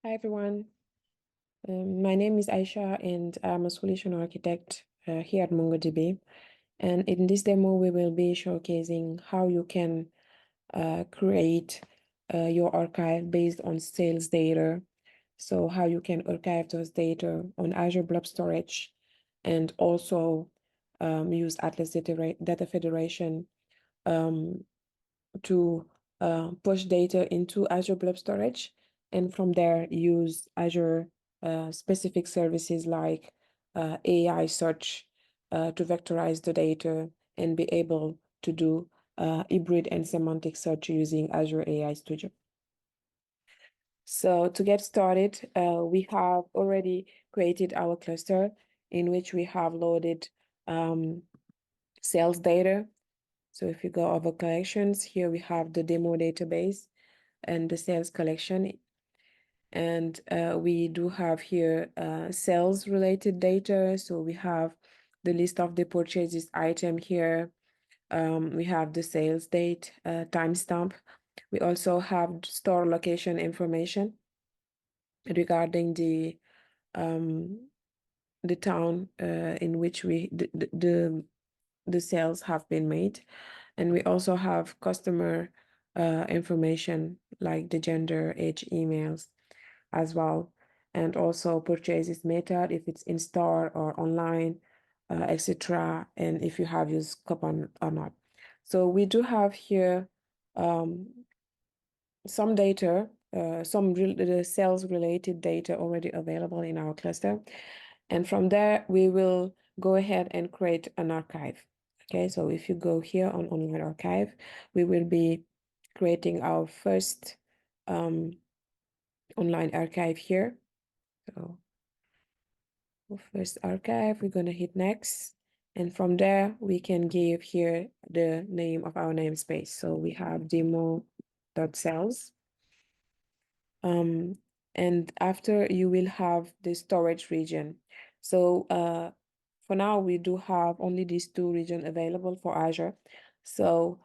Hi, everyone. My name is Aisha, and I'm a solution architect here at MongoDB. And in this demo, we will be showcasing how you can create your archive based on sales data. So how you can archive those data on Azure Blob Storage, and also use Atlas Data Federation um, to push data into Azure Blob Storage, and from there use Azure specific services like AI search to vectorize the data and be able to do hybrid and semantic search using Azure AI Studio. So to get started, we have already created our cluster in which we have loaded sales data. So if you go over collections, here we have the demo database and the sales collection. And we do have here sales related data. So we have the list of the purchases item here. We have the sales date, timestamp. We also have store location information regarding the town in which the sales have been made. And we also have customer information like the gender, age, emails as well. And also purchases method, if it's in store or online, etc. And if you have used coupon or not. So we do have here some data, the sales related data already available in our cluster. And from there, we will go ahead and create an archive. Okay, so if you go here on online archive, we will be creating our first online archive here. So first archive, we're gonna hit next. And from there, we can give here the name of our namespace. So we have demo.sales. And after you will have the storage region. So for now, we do have only these two regions available for Azure. So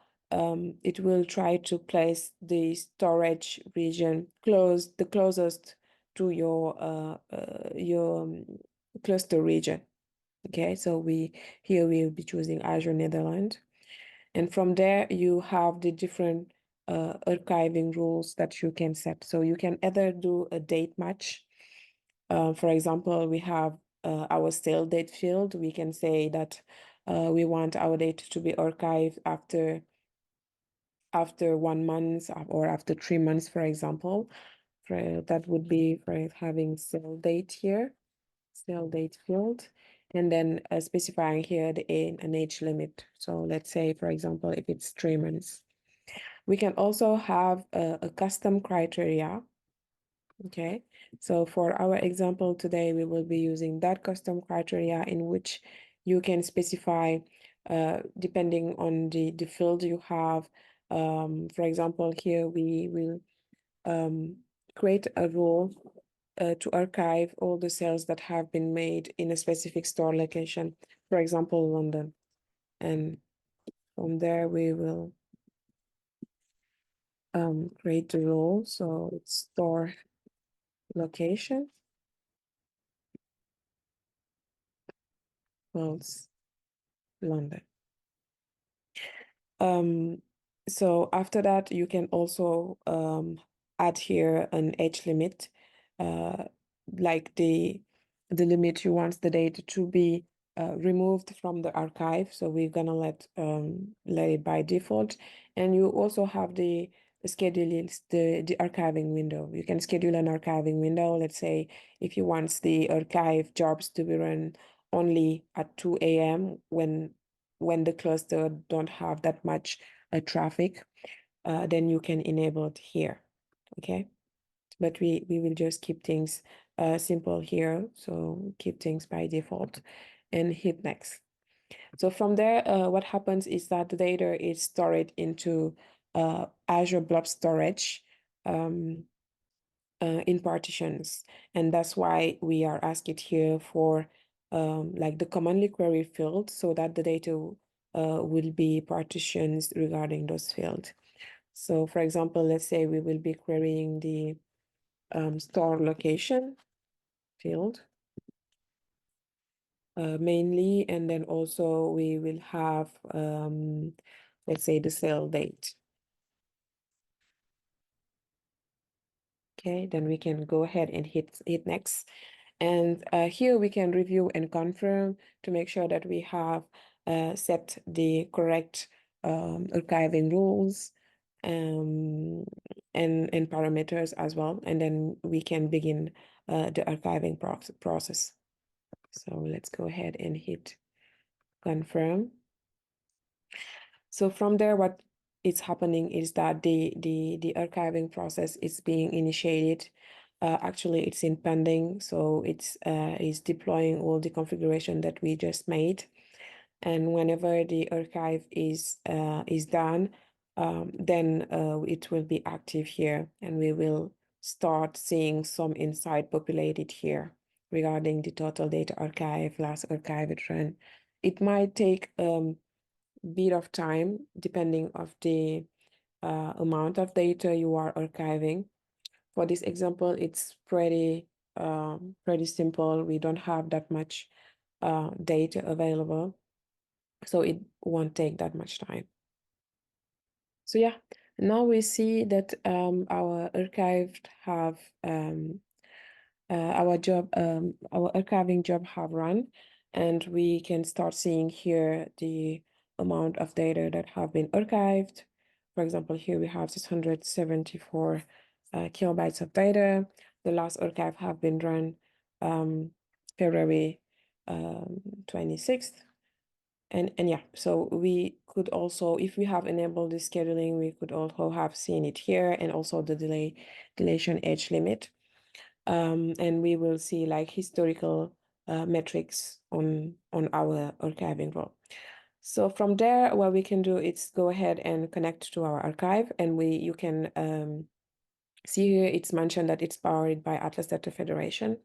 it will try to place the storage region the closest to your cluster region. Okay, so here we'll be choosing Azure Netherlands. And from there, you have the different archiving rules that you can set. So you can either do a date match. For example, we have our sale date field. We can say that we want our data to be archived after 1 month or after 3 months, for example. That would be for having sale date here, sale date field. And then specifying here an age limit. So let's say, for example, if it's 3 months. We can also have a custom criteria. Okay, so for our example today, we will be using that custom criteria in which you can specify depending on the field you have. For example, here we will create a rule to archive all the sales that have been made in a specific store location, for example, London. And from there, we will create the role. So it's store location equals London. So after that, you can also add here an age limit, like the limit you want the data to be removed from the archive. So we're gonna let it by default. And you also have the scheduling, the archiving window. You can schedule an archiving window. Let's say if you want the archive jobs to be run only at 2 a.m. when the cluster don't have that much traffic, then you can enable it here. Okay, but we will just keep things simple here. So keep things by default and hit next. So from there, what happens is that the data is stored into Azure Blob Storage in partitions. And that's why we are asking here for like the commonly query field so that the data will be partitions regarding those fields. So for example, let's say we will be querying the store location field mainly, and then also we will have, let's say, the sale date. Okay, then we can go ahead and hit next. And here we can review and confirm to make sure that we have set the correct archiving rules and parameters as well. And then we can begin the archiving process. So let's go ahead and hit confirm. So from there, what is happening is that the archiving process is being initiated. Actually, it's in pending, so it's is deploying all the configuration that we just made. And whenever the archive is done, then it will be active here, and we will start seeing some insight populated here regarding the total data archive, last archived run. It might take bit of time depending of the amount of data you are archiving. For this example, it's pretty simple. We don't have that much data available, so it won't take that much time. So yeah, now we see that our archived have our archiving job have run, and we can start seeing here the amount of data that have been archived. For example, here we have 674 kilobytes of data. The last archive have been run February 26th. And yeah, so we could also, if we have enabled the scheduling, we could also have seen it here, and also the deletion age limit. And we will see like historical metrics on our archiving role. So from there, what we can do is go ahead and connect to our archive, and you can see here it's mentioned that it's powered by Atlas Data Federation.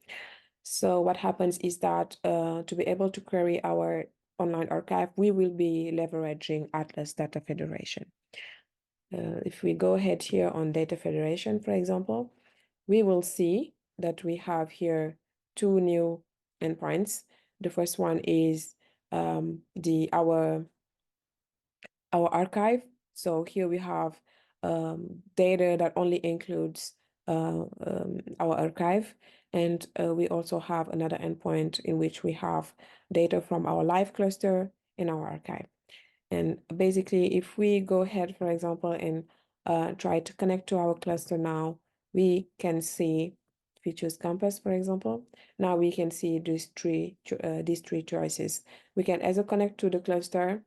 So what happens is that to be able to query our online archive, we will be leveraging Atlas Data Federation. If we go ahead here on Data Federation, for example, we will see that we have here two new endpoints. The first one is our archive. So here we have data that only includes our archive. And we also have another endpoint in which we have data from our live cluster in our archive. And basically, if we go ahead, for example, and try to connect to our cluster now, we can see, if we choose campus, for example, now we can see these three choices. We can either connect to the cluster,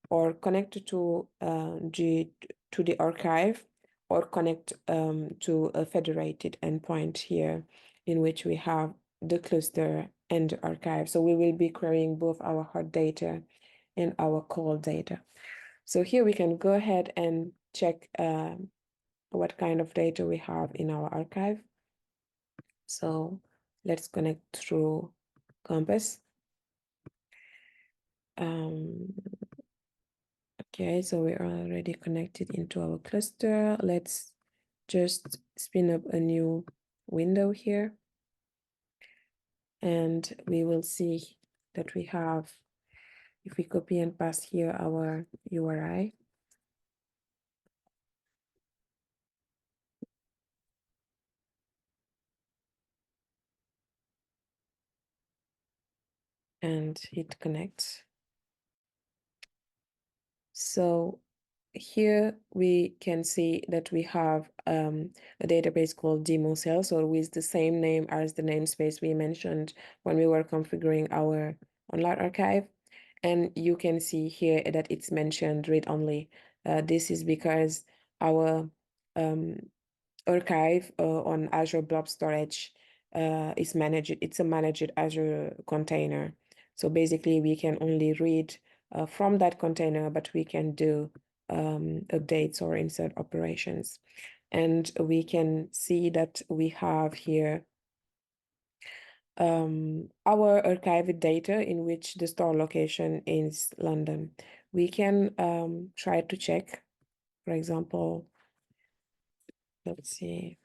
or connect to the archive, or connect to a federated endpoint here, in which we have the cluster and the archive. So we will be querying both our hot data and our cold data. So here we can go ahead and check what kind of data we have in our archive. So let's connect through Compass. Okay, so we are already connected into our cluster. Let's just spin up a new window here. And we will see that we have, if we copy and paste here our URI, and hit connect. So here we can see that we have a database called demo cell, so with the same name as the namespace we mentioned when we were configuring our online archive. And you can see here that it's mentioned read-only. This is because our archive on Azure Blob Storage is managed. It's a managed Azure container. So basically, we can only read from that container, but we can do updates or insert operations. And we can see that we have here our archived data, in which the store location is London. We can try to check, for example, let's see.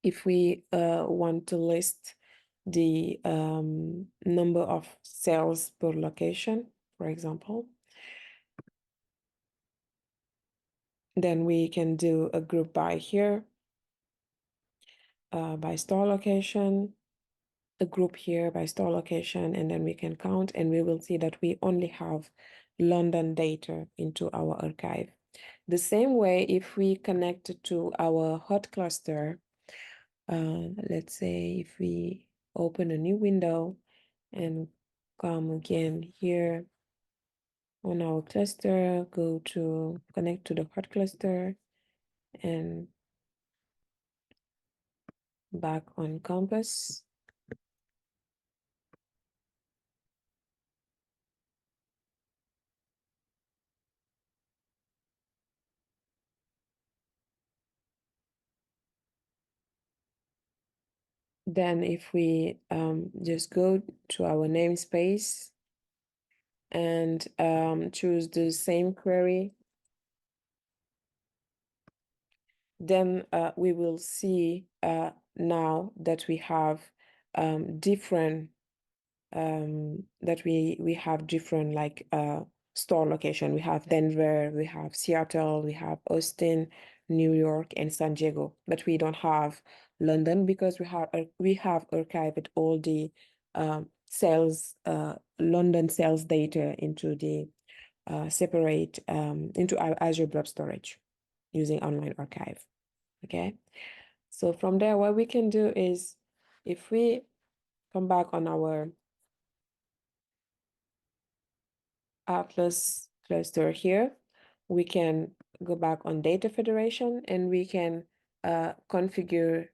if we want to list the number of cells per location, for example, then we can do a group by here, by store location, a group here by store location, and then we can count, and we will see that we only have London data into our archive. The same way, if we connect to our hot cluster, let's say if we open a new window and come again here on our cluster, go to connect to the hot cluster and back on campus. Then if we just go to our namespace and choose the same query, then we will see now that we have different like store location. We have Denver, we have Seattle, we have Austin, New York, and San Diego, but we don't have London because we have archived all the sales London sales data into the separate into our Azure Blob Storage using Online Archive. Okay, so from there, what we can do is if we come back on our Atlas cluster here, we can go back on data federation and we can configure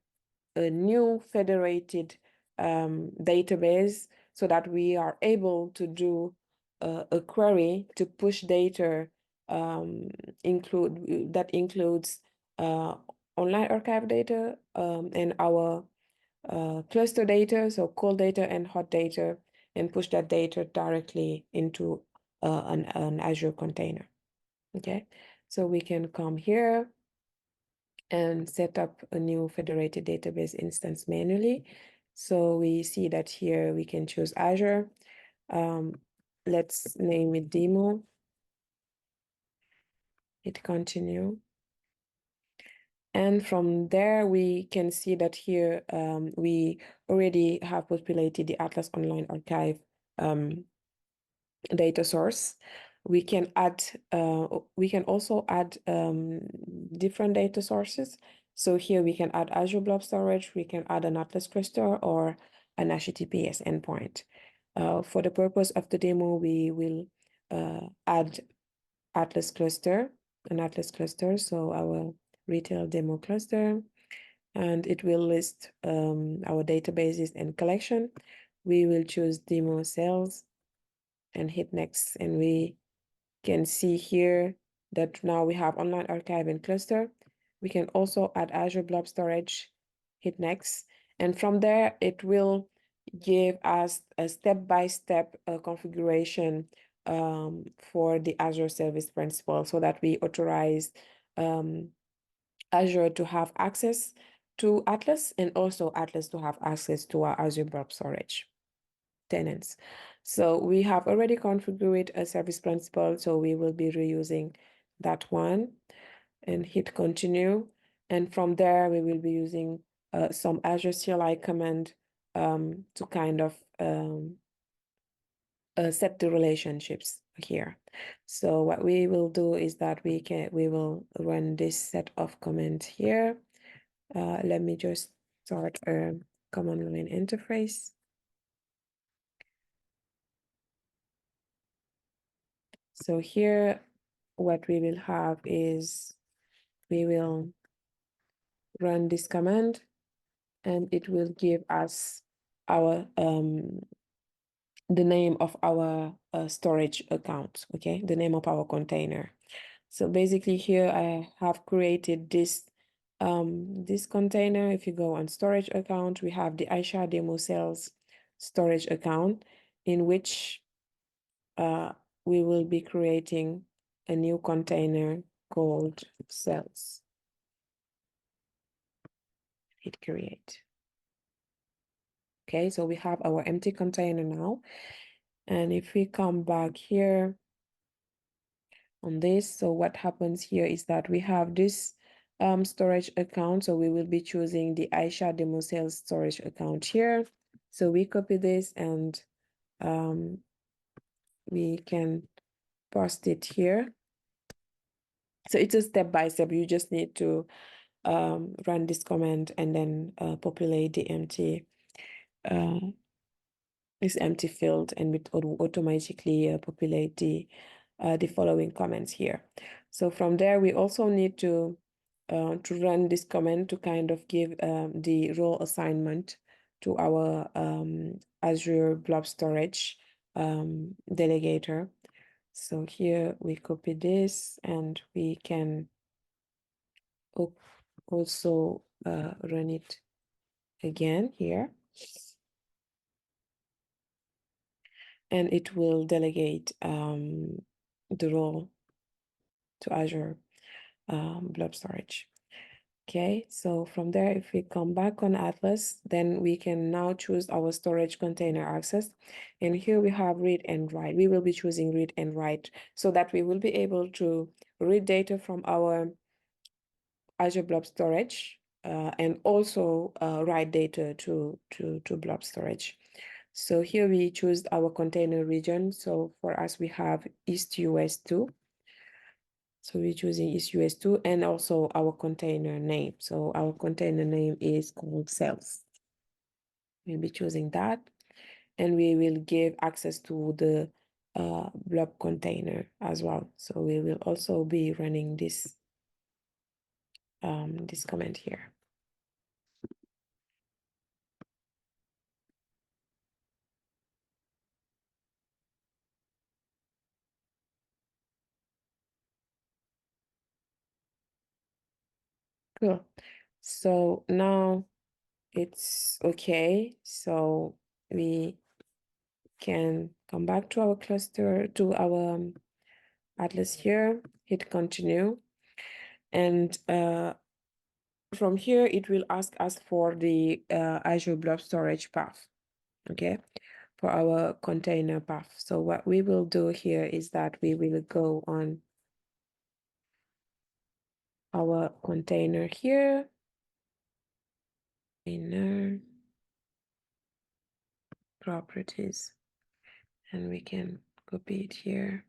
a new federated database so that we are able to do a query to push data that includes online archive data and our cluster data, so cold data and hot data, and push that data directly into an Azure container. Okay, so we can come here and set up a new federated database instance manually. So we see that here we can choose Azure. Let's name it demo. Hit continue. And from there, we can see that here we already have populated the Atlas Online Archive data source. We can also add different data sources. So here we can add Azure Blob Storage, we can add an Atlas cluster or an HTTPS endpoint. For the purpose of the demo, we will add Atlas cluster, an Atlas cluster, so our retail demo cluster, and it will list our databases and collection. We will choose demo cells and hit next, and we can see here that now we have online archive and cluster. We can also add Azure Blob Storage, hit next, and from there it will give us a step-by-step configuration for the Azure Service Principal so that we authorize Azure to have access to Atlas and also Atlas to have access to our Azure Blob Storage tenants. So we have already configured a service principal, so we will be reusing that one and hit continue. And from there, we will be using some Azure CLI command to kind of set the relationships here. So what we will do is that we will run this set of command here. Let me just start a command line interface. So here, what we will have is we will run this command and it will give us our the name of our storage account, okay? The name of our container. So basically here I have created this this container. If you go on storage account, we have the Aisha demo cells storage account in which we will be creating a new container called cells. hit create. Okay, so we have our empty container now. And if we come back here on this, so what happens here is that we have this storage account. So we will be choosing the Aisha demo sales storage account here. So we copy this and we can paste it here. So it's a step by step. You just need to run this command and then populate the empty this empty field, and it will automatically populate the following comments here. So from there, we also need to run this command to kind of give the role assignment to our Azure Blob Storage delegator. So here we copy this, and we can also run it again here. And it will delegate the role to Azure Blob Storage. Okay, so from there, if we come back on Atlas, then we can now choose our storage container access. And here we have read and write. We will be choosing read and write so that we will be able to read data from our Azure Blob Storage and also write data to Blob Storage. So here we choose our container region. So for us, we have East US 2. So we're choosing East US 2 and also our container name. So our container name is called sales. We'll be choosing that. And we will give access to the blob container as well. So we will also be running this, this command here. Cool. So now it's okay. So we can come back to our cluster, to our Atlas here, hit continue. And from here, it will ask us for the Azure Blob Storage path, okay, for our container path. So what we will do here is that we will go on our container here, container properties, and we can copy it here,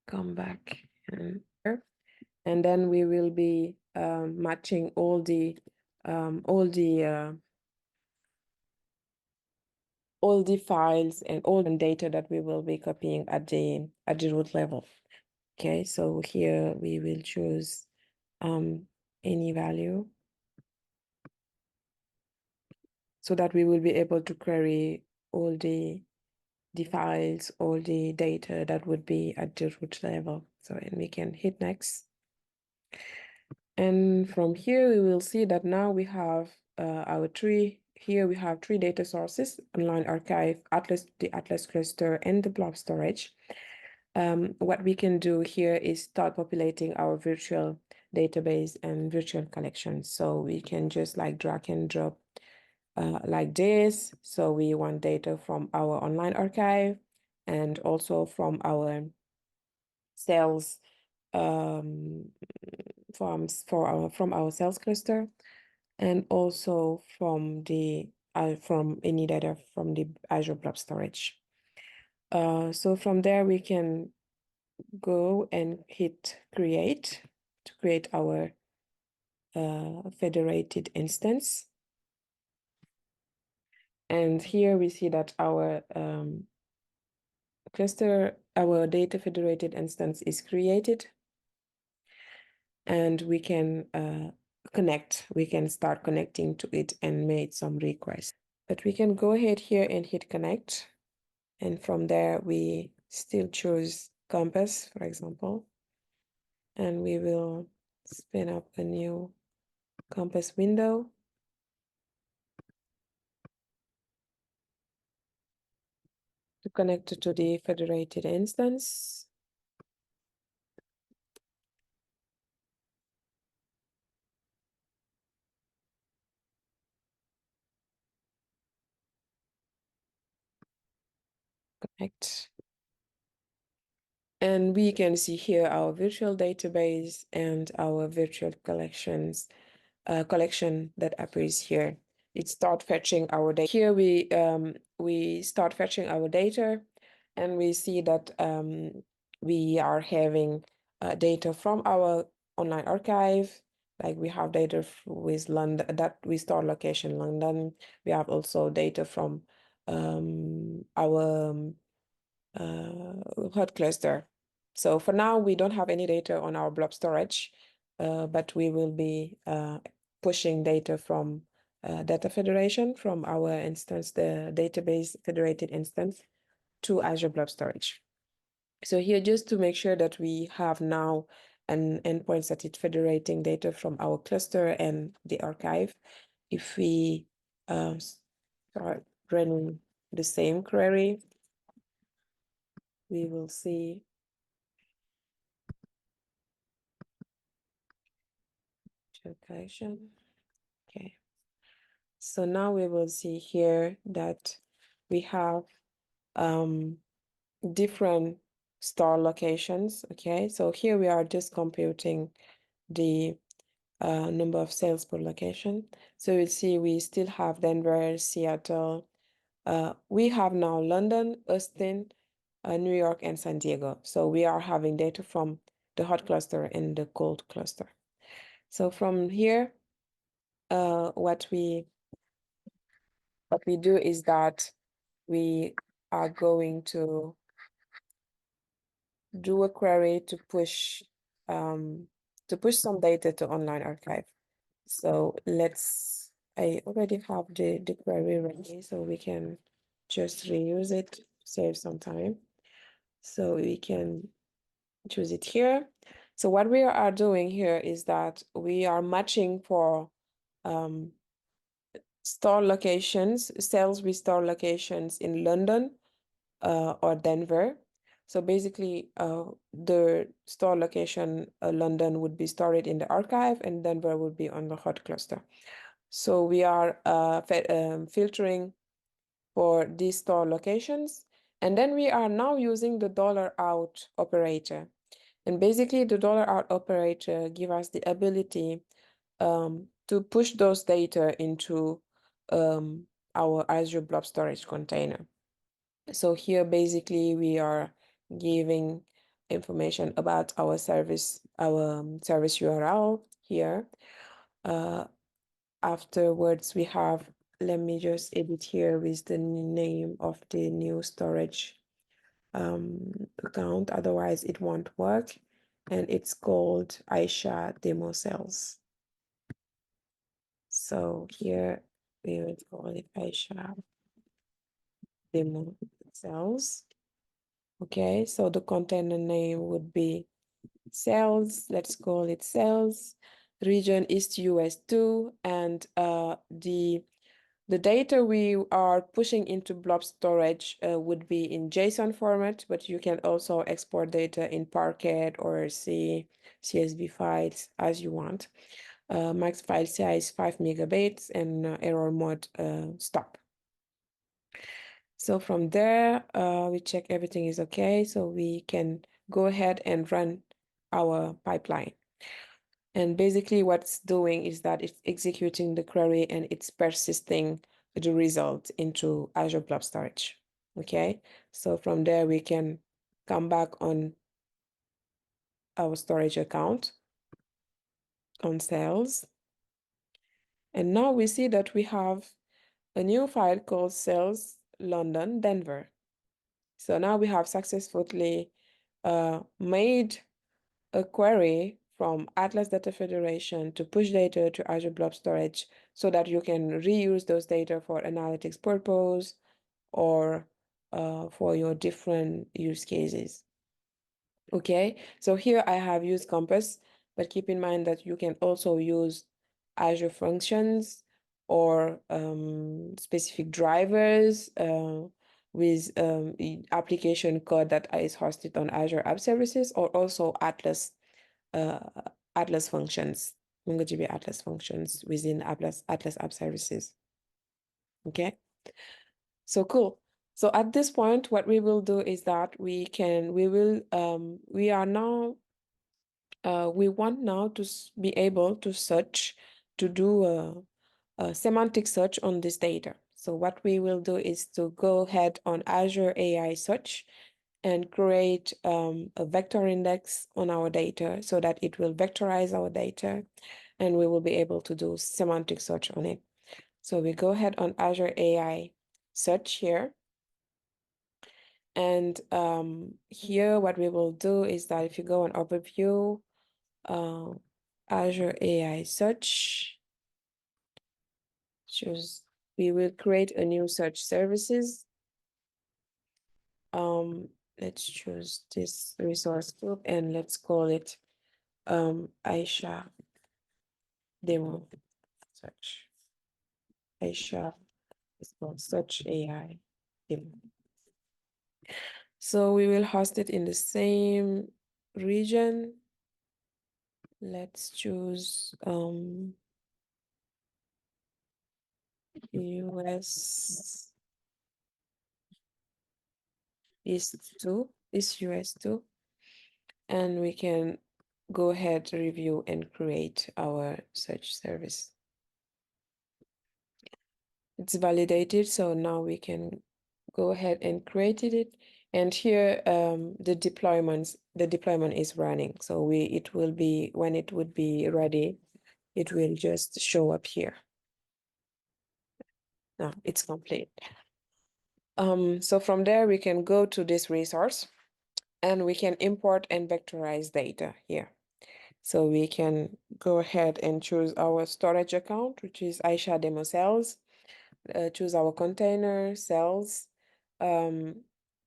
come back and here, and then we will be matching all the files and all the data that we will be copying at the root level. Okay, so here we will choose any value so that we will be able to query all the files, all the data that would be at the root level. So, and we can hit next. And from here, we will see that now we have our three, here we have three data sources: online archive, Atlas, the Atlas cluster, and the blob storage. What we can do here is start populating our virtual database and virtual collections. So we can just like drag and drop like this. So we want data from our online archive and also from our sales from our sales cluster, and also from the from any data from the Azure Blob Storage. So from there we can go and hit create to create our federated instance. And here we see that our cluster, our data federated instance is created, and we can we can start connecting to it and make some requests. But we can go ahead here and hit connect. And from there, we still choose Compass, for example, and we will spin up a new Compass window. To connect it to the federated instance. connect. And we can see here our virtual database and our virtual collections collection that appears here. It start fetching our data. Here we start fetching our data, and we see that we are having data from our online archive. Like we have data with London, that we store location London. We have also data from our hot cluster. So for now, we don't have any data on our blob storage, but we will be pushing data from data federation from our instance, the database federated instance, to Azure Blob Storage. So here, just to make sure that we have now an endpoint that is federating data from our cluster and the archive, if we start running the same query, we will see location. Okay. So now we will see here that we have different store locations. Okay. So here we are just computing the number of sales per location. So you'll see we still have Denver, Seattle. We have now London, Austin, New York, and San Diego. So we are having data from the hot cluster and the cold cluster. So from here, what we do is that we are going to do a query to push some data to online archive. So I already have the query ready, so we can just reuse it, save some time. So we can choose it here. So what we are doing here is that we are matching for store locations, sales with store locations in London or Denver. So basically, the store location London would be stored in the archive, and Denver would be on the hot cluster. So we are filtering for these store locations, and then we are now using the $out operator. And basically, the $out operator gives us the ability to push those data into our Azure Blob Storage container. So here, basically, we are giving information about our service URL here. Afterwards, we have, let me just edit here with the name of the new storage account, otherwise it won't work. And it's called Aisha Demo Cells. So here we will call it Aisha Demo Cells. Okay, so the container name would be cells. Let's call it cells. Region East US 2, and the data we are pushing into blob storage would be in JSON format, but you can also export data in Parquet or CSV files as you want. Max file size 5 megabytes and error mode stop. So from there, we check everything is okay. So we can go ahead and run our pipeline. And basically what's doing is that it's executing the query and it's persisting the result into Azure Blob Storage. Okay, so from there we can come back on our storage account on sales. And now we see that we have a new file called sales London Denver. So now we have successfully made a query from Atlas Data Federation to push data to Azure Blob Storage so that you can reuse those data for analytics purpose or for your different use cases. Okay, so here I have used Compass, but keep in mind that you can also use Azure Functions or specific drivers with application code that is hosted on Azure App Services, or also Atlas functions, MongoDB Atlas functions within Atlas App Services. Okay, so cool. So at this point, what we will do is that we want now to be able to search, to do a semantic search on this data. So what we will do is to go ahead on Azure AI Search and create a vector index on our data so that it will vectorize our data and we will be able to do semantic search on it. So we go ahead on Azure AI Search here. And here, what we will do is that if you go on Overview, Azure AI Search, we will create a new search services. Let's choose this resource group and let's call it Aisha demo search. Aisha is called search AI demo. So we will host it in the same region. Let's choose US East US 2, and we can go ahead to review and create our search service. It's validated, so now we can go ahead and create it. And here the deployment is running. So it will be, when it would be ready, it will just show up here. Now it's complete. So from there we can go to this resource and we can import and vectorize data here. So we can go ahead and choose our storage account, which is Aisha demo cells, choose our container cells.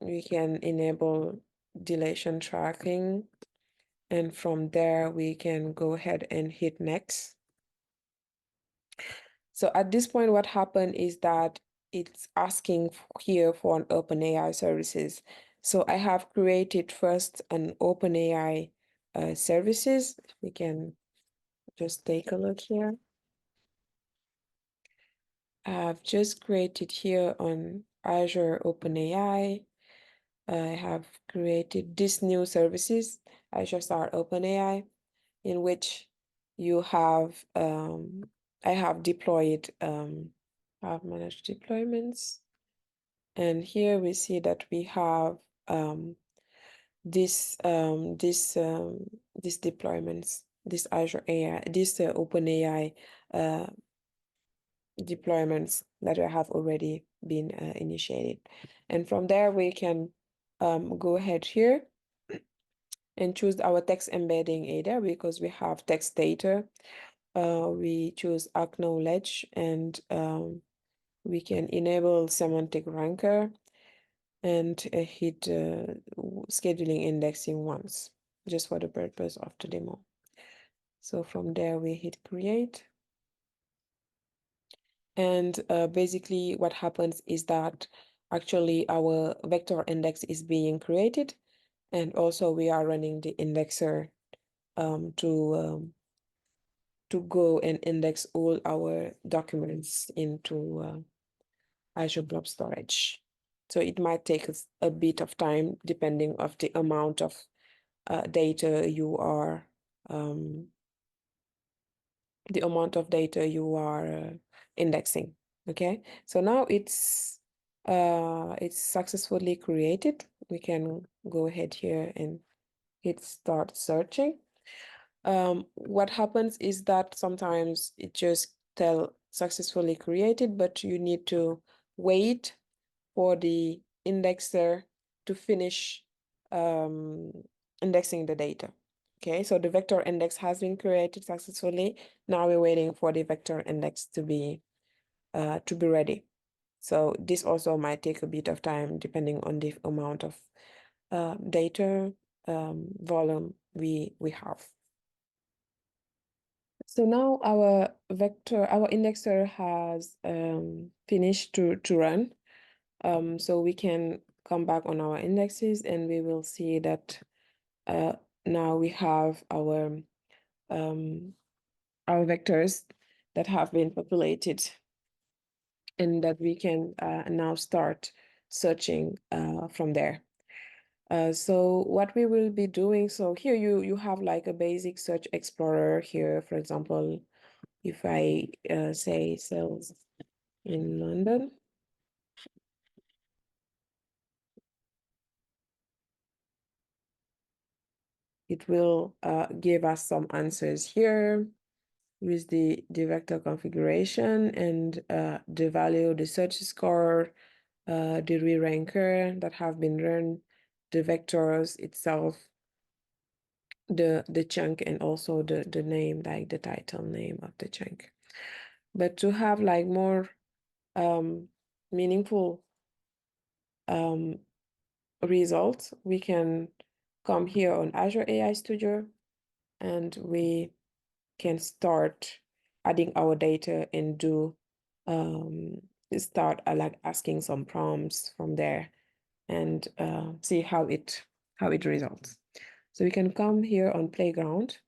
We can enable deletion tracking. And from there, we can go ahead and hit next. So at this point, what happened is that it's asking here for an OpenAI services. So I have created first an OpenAI services. We can just take a look here. I've just created here on Azure OpenAI. I have created this new services, Azure Start OpenAI, in which you have, I have deployed, I've managed deployments. And here we see that we have this deployments, this Azure AI, this OpenAI deployments that have already been initiated. And from there, we can go ahead here and choose our text embedding either because we have text data. We choose acknowledge and we can enable semantic ranker and hit scheduling indexing once, just for the purpose of the demo. So from there, we hit create. And basically what happens is that actually our vector index is being created. And also we are running the indexer to go and index all our documents into Azure Blob Storage. So it might take us a bit of time depending of the amount of data you are indexing. Okay, so now it's successfully created. We can go ahead here and hit start searching. What happens is that sometimes it just tell successfully created, but you need to wait for the indexer to finish indexing the data. Okay, so the vector index has been created successfully. Now we're waiting for the vector index to be ready. So this also might take a bit of time depending on the amount of data volume we have. So now our indexer has finished to run. So we can come back on our indexes and we will see that now we have our vectors that have been populated and that we can now start searching from there. So what we will be doing, so here you have like a basic search explorer here. For example, if I say sales in London, it will give us some answers here with the vector configuration and the value, the search score, the re-ranker that have been run, the vectors itself, the chunk, and also the name, like the title name of the chunk. But to have like more meaningful results, we can come here on Azure AI Studio and we can start adding our data and do start like asking some prompts from there and see how it results. So we can come here on Playground,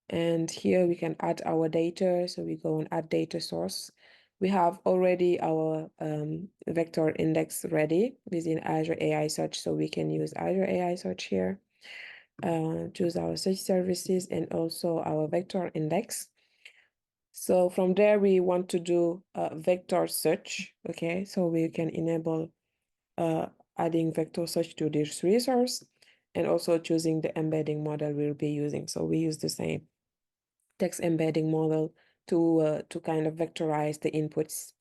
and here we can add our data. So we go and add data source. We have already our vector index ready within Azure AI Search, so we can use Azure AI Search here. Choose our search services and also our vector index. So from there, we want to do a vector search. Okay, so we can enable adding vector search to this resource and also choosing the embedding model we'll be using. So we use the same text embedding model to kind of vectorize the inputs.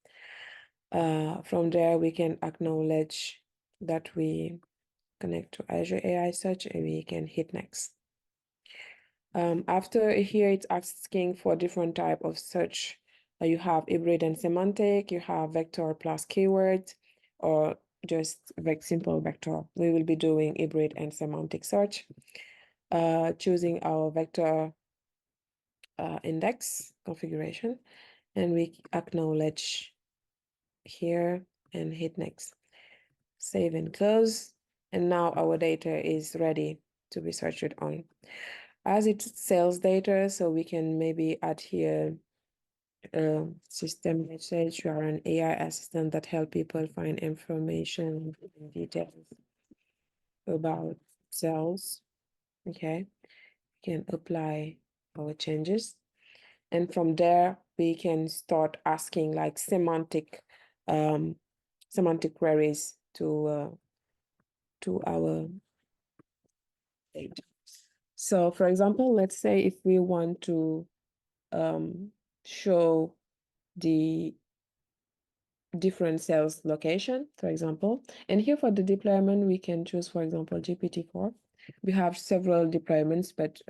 From there, we can acknowledge that we connect to Azure AI Search and we can hit next. After here, it's asking for different type of search. You have hybrid and semantic, you have vector plus keyword, or just simple vector. We will be doing hybrid and semantic search. Choosing our vector index configuration, and we acknowledge here and hit next. Save and close, and now our data is ready to be searched on. As it's sales data, so we can maybe add here system message. You are an AI assistant that help people find information and details about sales. Okay, we can apply our changes, and from there we can start asking like semantic queries to our data. So for example, let's say if we want to show the different sales location, for example. And here for the deployment, we can choose, for example, GPT-4. We have several deployments, but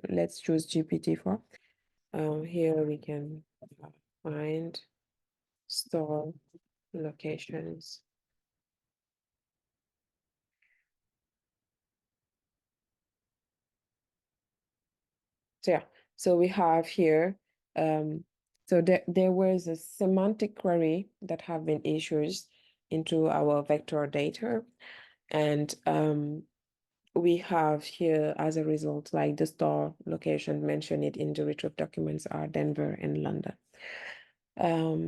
let's choose GPT-4. Here we can find store locations. So yeah, so we have here, so there was a semantic query that have been issued into our vector data. And we have here, as a result, like the store location mentioned it in the retrieve documents are Denver and London.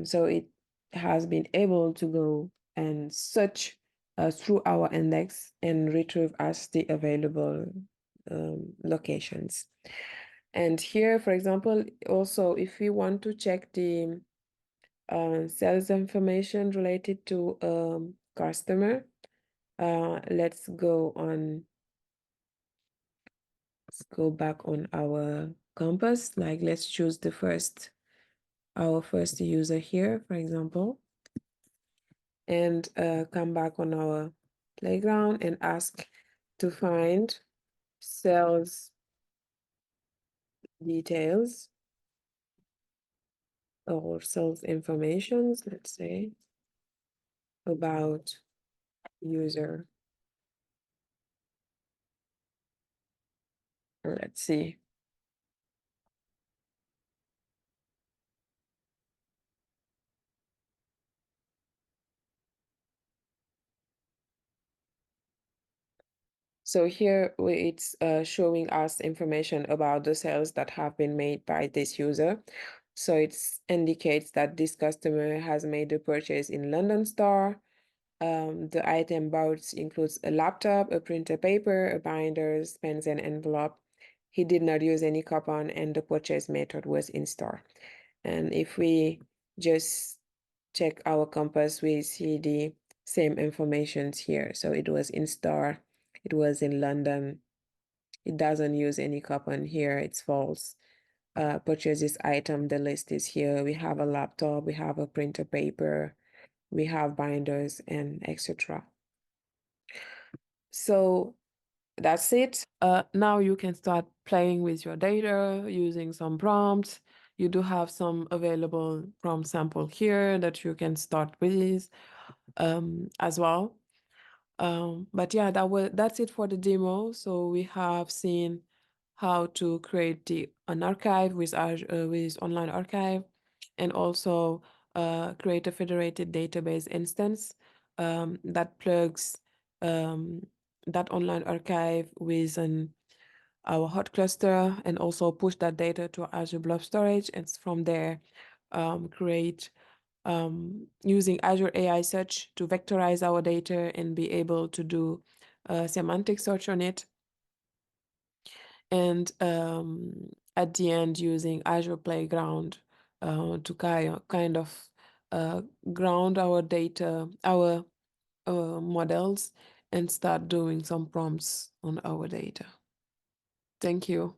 So it has been able to go and search through our index and retrieve us the available locations. And here, for example, also, if we want to check the sales information related to customer, let's go back on our compass. Like, let's choose our first user here, for example, and come back on our playground and ask to find sales details or sales informations, let's say, about user. Let's see. So here it's showing us information about the sales that have been made by this user. So it indicates that this customer has made a purchase in London store. The item bought includes a laptop, a printer paper, a binders, pens, and envelope. He did not use any coupon, and the purchase method was in store. And if we just check our compass, we see the same informations here. So it was in store, it was in London. It doesn't use any coupon here, it's false. Purchase this item, the list is here. We have a laptop, we have a printer paper, we have binders, and etc. So that's it. Now you can start playing with your data using some prompts. You do have some available prompt sample here that you can start with as well. But yeah, that's it for the demo. So we have seen how to create an archive with with online archive, and also create a federated database instance that plugs um, that online archive with our hot cluster, and also push that data to Azure Blob Storage, and from there create using Azure AI Search to vectorize our data and be able to do semantic search on it. And at the end, using Azure Playground to kind of ground our data, our models, and start doing some prompts on our data. Thank you.